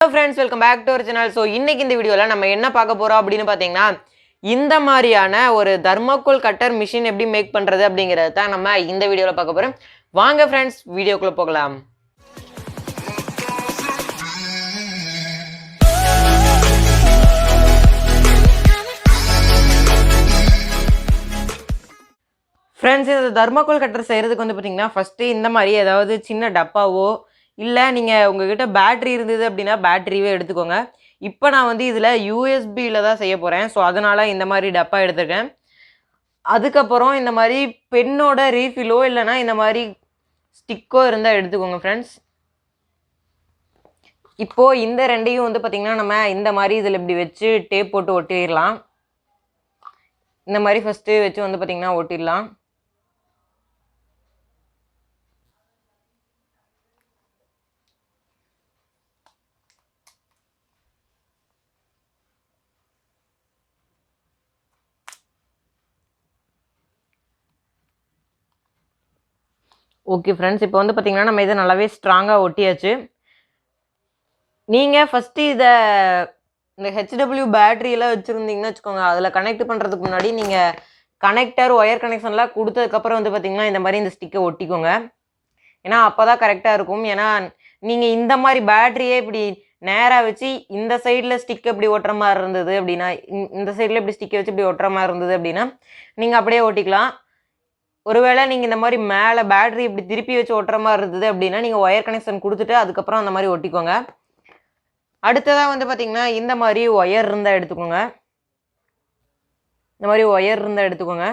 Hello friends, welcome back to our channel. So இன்னைக்கு இந்த வீடியோல நம்ம என்ன பார்க்க போறோம் அப்படினு பாத்தீங்கன்னா இந்த மாதிரியான ஒரு தர்மாக்கோல் கட்டர் மிஷின் எப்படி மேக் பண்றது அப்படிங்கறத தான் நம்ம இந்த வீடியோல பார்க்க போறோம். வாங்க friends வீடியோக்குள்ள போகலாம். ஃப்ரெண்ட்ஸ் இந்த தர்மாக்கோல் கட்டர் செய்கிறதுக்கு வந்து பார்த்தீங்கன்னா ஃபஸ்ட்டு இந்த மாதிரி ஏதாவது சின்ன டப்பாவோ இல்லை நீங்கள் உங்கள்கிட்ட பேட்ரி இருந்தது அப்படின்னா பேட்ரியே எடுத்துக்கோங்க. இப்போ நான் வந்து இதில் யூஎஸ்பியில் தான் செய்ய போகிறேன். ஸோ அதனால் இந்த மாதிரி டப்பா எடுத்துருக்கேன். அதுக்கப்புறம் இந்த மாதிரி பென்னோட ரீஃபிலோ இல்லைனா இந்த மாதிரி ஸ்டிக்கோ இருந்தால் எடுத்துக்கோங்க ஃப்ரெண்ட்ஸ். இப்போது இந்த ரெண்டையும் வந்து பார்த்திங்கன்னா நம்ம இந்த மாதிரி இதில் இப்படி வச்சு டேப் போட்டு ஒட்டிடலாம். இந்த மாதிரி ஃபஸ்ட்டு வச்சு வந்து பார்த்திங்கன்னா ஒட்டிடலாம். ஓகே ஃப்ரெண்ட்ஸ், இப்போ வந்து பார்த்திங்கன்னா நம்ம இதை நல்லாவே ஸ்ட்ராங்காக ஒட்டியாச்சு. நீங்கள் ஃபஸ்ட்டு இதை இந்த ஹெச்டபிள்யூ பேட்ரியெல்லாம் வச்சுருந்தீங்கன்னு வச்சுக்கோங்க, அதில் கனெக்ட் பண்ணுறதுக்கு முன்னாடி நீங்கள் கனெக்டர் ஒயர் கனெக்ஷன்லாம் கொடுத்ததுக்கப்புறம் வந்து பார்த்திங்கன்னா இந்த மாதிரி இந்த ஸ்டிக்கை ஒட்டிக்கோங்க. ஏன்னா அப்போ தான் கரெக்டாக இருக்கும். ஏன்னா நீங்கள் இந்த மாதிரி பேட்ரியே இப்படி நேராக வச்சு இந்த சைடில் ஸ்டிக் இப்படி ஒட்டுற மாதிரி இருந்தது அப்படின்னா, இந்த சைடில் இப்படி ஸ்டிக்கை வச்சு இப்படி ஒட்டுற மாதிரி இருந்தது அப்படின்னா நீங்கள் அப்படியே ஒட்டிக்கலாம். ஒருவேளை நீங்கள் இந்த மாதிரி மேலே பேட்ரி இப்படி திருப்பி வச்சு ஒட்டுற மாதிரி இருந்தது அப்படின்னா நீங்கள் ஒயர் கனெக்ஷன் கொடுத்துட்டு அதுக்கப்புறம் அந்த மாதிரி ஒட்டிக்கோங்க. அடுத்ததாக வந்து பார்த்திங்கன்னா இந்த மாதிரி ஒயர் இருந்தால் எடுத்துக்கோங்க. இந்த மாதிரி ஒயர் இருந்தால் எடுத்துக்கோங்க.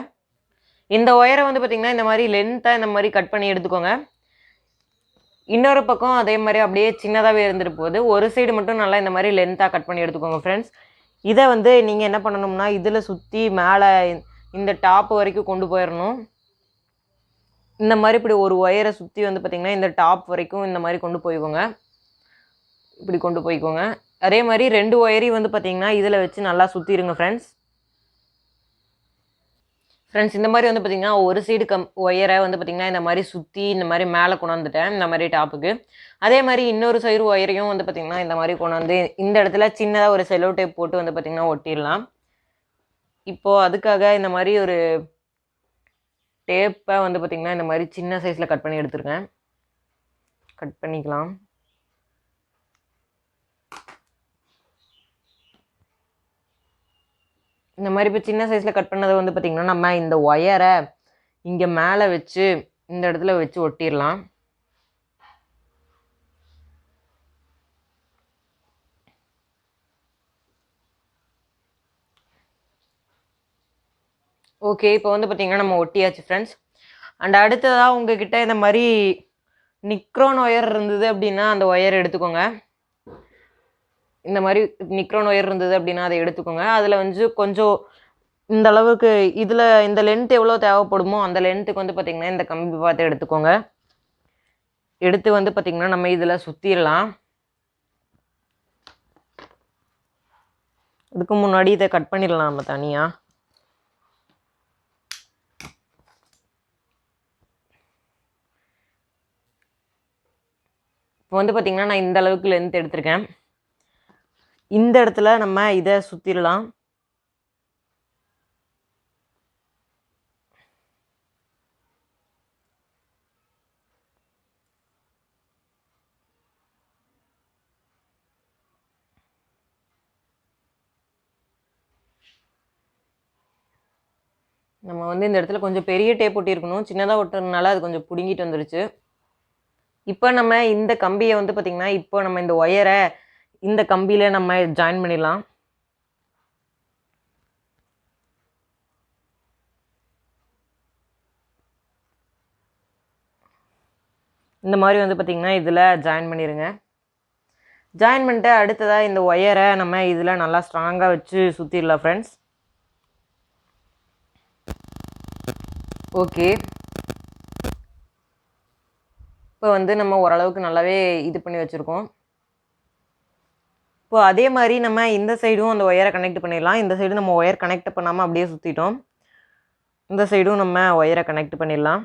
இந்த ஒயரை வந்து பார்த்திங்கன்னா இந்த மாதிரி லென்த்தாக இந்த மாதிரி கட் பண்ணி எடுத்துக்கோங்க. இன்னொரு பக்கம் அதே மாதிரி அப்படியே சின்னதாகவே இருந்துட்டு போகுது. ஒரு சைடு மட்டும் நல்லா இந்த மாதிரி லென்த்தாக கட் பண்ணி எடுத்துக்கோங்க ஃப்ரெண்ட்ஸ். இதை வந்து நீங்கள் என்ன பண்ணணும்னா இதில் சுற்றி மேலே இந்த டாப் வரைக்கும் கொண்டு போயிடணும். இந்த மாதிரி இப்படி ஒரு ஒயரை சுற்றி வந்து பார்த்திங்கன்னா இந்த டாப் வரைக்கும் இந்த மாதிரி கொண்டு போய்க்கோங்க. இப்படி கொண்டு போய்க்கோங்க. அதே மாதிரி 2 ஒயரையும் வந்து பார்த்திங்கன்னா இதில் வச்சு நல்லா சுற்றிடுங்க ஃப்ரெண்ட்ஸ். இந்த மாதிரி வந்து பார்த்திங்கன்னா ஒரு சைடு ஒயரை வந்து பார்த்திங்கன்னா இந்த மாதிரி சுற்றி இந்த மாதிரி மேலே கொண்டாந்துட்டேன் இந்த மாதிரி டாப்புக்கு. அதே மாதிரி இன்னொரு சைடு ஒயரையும் வந்து பார்த்திங்கன்னா இந்த மாதிரி கொண்டாந்து இந்த இடத்துல சின்னதாக ஒரு செலோ டேப் போட்டு வந்து பார்த்திங்கன்னா ஒட்டிடலாம். இப்போது அதுக்காக இந்த மாதிரி ஒரு டேப்பை வந்து பார்த்திங்கன்னா இந்த மாதிரி சின்ன சைஸில் கட் பண்ணி எடுத்துருக்கேன். கட் பண்ணிக்கலாம். இந்த மாதிரி இப்போ சின்ன சைஸில் கட் பண்ணதை வந்து பார்த்திங்கன்னா நம்ம இந்த ஒயரை இங்கே மேலே வச்சு இந்த இடத்துல வச்சு ஒட்டிடலாம். ஓகே, இப்போ வந்து பார்த்திங்கன்னா நம்ம ஒட்டியாச்சு ஃப்ரெண்ட்ஸ். அண்ட் அடுத்ததாக உங்ககிட்ட இந்த மாதிரி நிக்ரோன் ஒயர் இருந்தது அப்படின்னா அந்த ஒயர் எடுத்துக்கோங்க. இந்த மாதிரி நிக்ரோன் ஒயர் இருந்தது அப்படின்னா அதை எடுத்துக்கோங்க. அதில் வந்து கொஞ்சம் இந்த அளவுக்கு இதில் இந்த லென்த் எவ்வளோ தேவைப்படுமோ அந்த லென்த்துக்கு வந்து பார்த்திங்கன்னா இந்த கம்பி பார்த்து எடுத்துக்கோங்க. எடுத்து வந்து பார்த்திங்கன்னா நம்ம இதில் சுற்றிடலாம். இதுக்கு முன்னாடி இதை கட் பண்ணிடலாம் நம்ம தனியாக. இப்போ வந்து பார்த்திங்கன்னா நான் இந்த அளவுக்கு லென்த் எடுத்திருக்கேன். இந்த இடத்துல நம்ம இதை சுற்றிடலாம். நம்ம வந்து இந்த இடத்துல கொஞ்சம் பெரிய டேப் ஒட்டியிருக்கணும். சின்னதாக ஒட்டுறதுனால அது கொஞ்சம் பிடுங்கிட்டு வந்துருச்சு. இப்போ நம்ம இந்த கம்பியை வந்து பார்த்திங்கன்னா இப்போ நம்ம இந்த ஒயரை இந்த கம்பியில் நம்ம ஜாயின் பண்ணிடலாம். இந்த மாதிரி வந்து பார்த்திங்கன்னா இதில் ஜாயின் பண்ணிடுங்க. ஜாயின் பண்ணிட்டு அடுத்ததாக இந்த ஒயரை நம்ம இதில் நல்லா ஸ்ட்ராங்காக வச்சு சுற்றிடலாம் ஃப்ரெண்ட்ஸ். ஓகே, இப்போ வந்து நம்ம ஓரளவுக்கு நல்லாவே இது பண்ணி வச்சுருக்கோம். இப்போ அதே மாதிரி நம்ம இந்த சைடும் அந்த ஒயரை கனெக்ட் பண்ணிடலாம். இந்த சைடு நம்ம ஒயர் கனெக்ட் பண்ணாமல் அப்படியே சுற்றிட்டோம். இந்த சைடும் நம்ம ஒயரை கனெக்ட் பண்ணிடலாம்.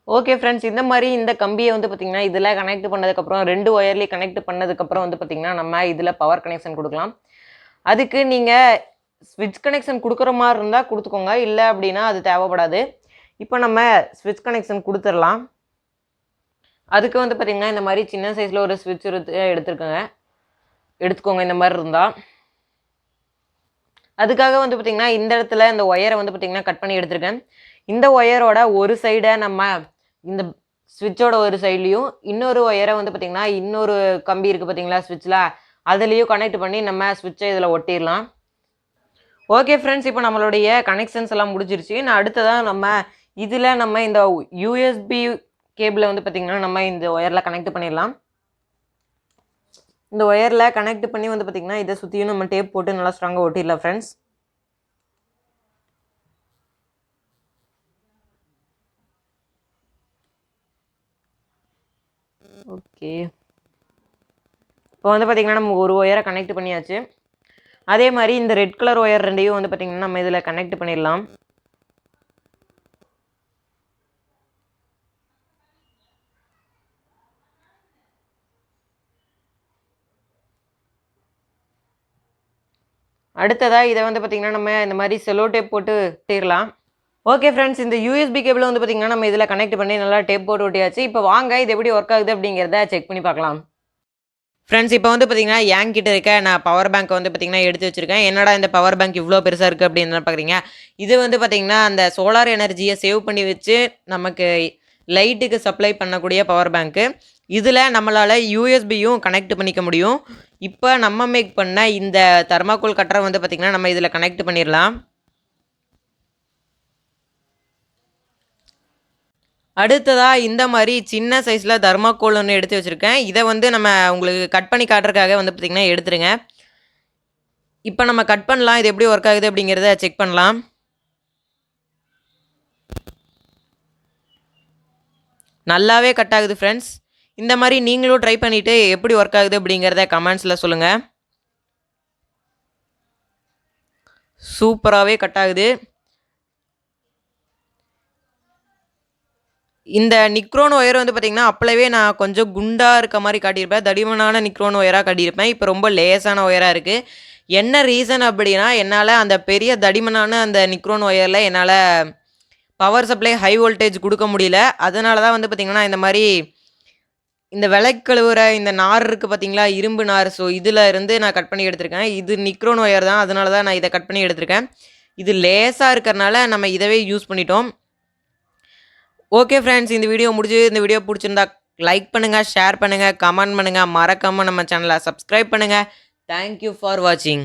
ஓகே ஃப்ரெண்ட்ஸ், இந்த மாதிரி இந்த கம்பியை வந்து பார்த்தீங்கன்னா இதில் கனெக்ட் பண்ணதுக்கப்புறம் 2 ஒயர்லேயும் கனெக்ட் பண்ணதுக்கப்புறம் வந்து பார்த்தீங்கன்னா நம்ம இதில் பவர் கனெக்ஷன் கொடுக்கலாம். அதுக்கு நீங்கள் ஸ்விட்ச் கனெக்ஷன் கொடுக்குற மாதிரி இருந்தால் கொடுத்துக்கோங்க, இல்லை அப்படின்னா அது தேவைப்படாது. இப்போ நம்ம ஸ்விட்ச் கனெக்ஷன் கொடுத்துடலாம். அதுக்கு வந்து பார்த்தீங்கன்னா இந்த மாதிரி சின்ன சைஸில் ஒரு ஸ்விட்ச் எடுத்துக்கோங்க இந்த மாதிரி இருந்தால். அதுக்காக வந்து பார்த்தீங்கன்னா இந்த இடத்துல இந்த ஒயரை வந்து பார்த்தீங்கன்னா கட் பண்ணி எடுத்திருக்கேன். இந்த ஒயரோட ஒரு சைடை நம்ம இந்த ஸ்விட்சோட ஒரு சைட்லேயும், இன்னொரு ஒயரை வந்து பார்த்தீங்கன்னா இன்னொரு கம்பி இருக்குது பார்த்தீங்களா ஸ்விட்சில், அதுலேயும் கனெக்ட் பண்ணி நம்ம ஸ்விட்சை இதில் ஒட்டிடலாம். ஓகே ஃப்ரெண்ட்ஸ், இப்போ நம்மளுடைய கனெக்ஷன்ஸ் எல்லாம் முடிஞ்சிருச்சு. நான் அடுத்ததாக இதில் நம்ம இந்த யூஎஸ்பி கேபிளை வந்து பார்த்தீங்கன்னா நம்ம இந்த ஒயரில் கனெக்ட் பண்ணிடலாம். இந்த ஒயரில் கனெக்ட் பண்ணி வந்து பார்த்தீங்கன்னா இதை சுற்றியும் நம்ம டேப் போட்டு நல்லா ஸ்ட்ராங்காக ஒட்டிடலாம் ஃப்ரெண்ட்ஸ். ஓகே, இப்போ வந்து பார்த்தீங்கன்னா நம்ம ஒரு ஒயரை கனெக்ட் பண்ணியாச்சு. அதே மாதிரி இந்த ரெட் கலர் ஒயர் ரெண்டையும் வந்து பார்த்தீங்கன்னா நம்ம இதில் கனெக்ட் பண்ணிடலாம். அடுத்ததாக இதை வந்து பார்த்தீங்கன்னா நம்ம இந்த மாதிரி செலோ டேப் போட்டு ஒட்டிடலாம். ஓகே ஃப்ரெண்ட்ஸ், இந்த யூஎஸ்பி கேபிளை வந்து பார்த்தீங்கன்னா நம்ம இதில் கனெக்ட் பண்ணி நல்லா டேப் போட்டு ஒட்டியாச்சு. இப்போ வாங்க இது எப்படி ஒர்க் ஆகுது அப்படிங்கிறத செக் பண்ணி பார்க்கலாம். ஃப்ரெண்ட்ஸ், இப்போ வந்து பார்த்தீங்கன்னா என்கிட்ட இருக்க நான் பவர் பேங்க் வந்து பார்த்தீங்கன்னா எடுத்து வச்சிருக்கேன். என்னடா இந்த பவர் பேங்க் இவ்வளோ பெருசாக இருக்குது அப்படின்னு பார்க்குறீங்க. இது வந்து பார்த்தீங்கன்னா அந்த சோலார் எனர்ஜியை சேவ் பண்ணி வச்சு நமக்கு லைட்டுக்கு சப்ளை பண்ணக்கூடிய பவர் பேங்க்கு. இதில் நம்மளால் யூஎஸ்பியும் கனெக்ட் பண்ணிக்க முடியும். இப்போ நம்ம மேக் பண்ண இந்த தெர்மாக்கோல் கட்டரை வந்து பார்த்தீங்கன்னா நம்ம இதில் கனெக்ட் பண்ணிடலாம். அடுத்ததாக இந்த மாதிரி சின்ன சைஸில் தெர்மாக்கோல் ஒன்று எடுத்து வச்சுருக்கேன். இதை வந்து நம்ம உங்களுக்கு கட் பண்ணி காட்டுறதுக்காக வந்து பார்த்திங்கன்னா எடுத்துருங்க. இப்போ நம்ம கட் பண்ணலாம், இது எப்படி ஒர்க் ஆகுது அப்படிங்கிறத செக் பண்ணலாம். நல்லாவே கட் ஆகுது ஃப்ரெண்ட்ஸ். இந்த மாதிரி நீங்களும் ட்ரை பண்ணிவிட்டு எப்படி ஒர்க் ஆகுது அப்படிங்கிறத கமெண்ட்ஸில் சொல்லுங்கள். சூப்பராகவே கட் ஆகுது. இந்த நிக்ரோன் ஒயர் வந்து பார்த்திங்கன்னா அப்பளவே நான் கொஞ்சம் குண்டாக இருக்க மாதிரி காட்டியிருப்பேன், தடிமனான நிக்ரோன் ஒயராக காட்டியிருப்பேன். இப்போ ரொம்ப லேசான ஒயராக இருக்குது. என்ன ரீசன் அப்படின்னா, என்னால் அந்த பெரிய தடிமனான அந்த நிக்ரோன் ஒயரில் என்னால் பவர் சப்ளை ஹை வோல்டேஜ் கொடுக்க முடியல. அதனால தான் வந்து பார்த்திங்கன்னா இந்த மாதிரி இந்த விளக்கழுவுற இந்த நார் இருக்குது பார்த்தீங்களா, இரும்பு நார். ஸோ இதில் இருந்து நான் கட் பண்ணி எடுத்திருக்கேன். இது நிக்ரோன் ஒயர் தான், அதனால தான் நான் இதை கட் பண்ணி எடுத்திருக்கேன். இது லேசாக இருக்கிறனால நம்ம இதவே யூஸ் பண்ணிட்டோம். ஓகே ஃப்ரெண்ட்ஸ், இந்த வீடியோ பிடிச்சிருந்தா லைக் பண்ணுங்கள், ஷேர் பண்ணுங்கள், கமெண்ட் பண்ணுங்கள், மறக்காமல் நம்ம சேனலை சப்ஸ்கிரைப் பண்ணுங்கள். தேங்க்யூ ஃபார் வாட்சிங்.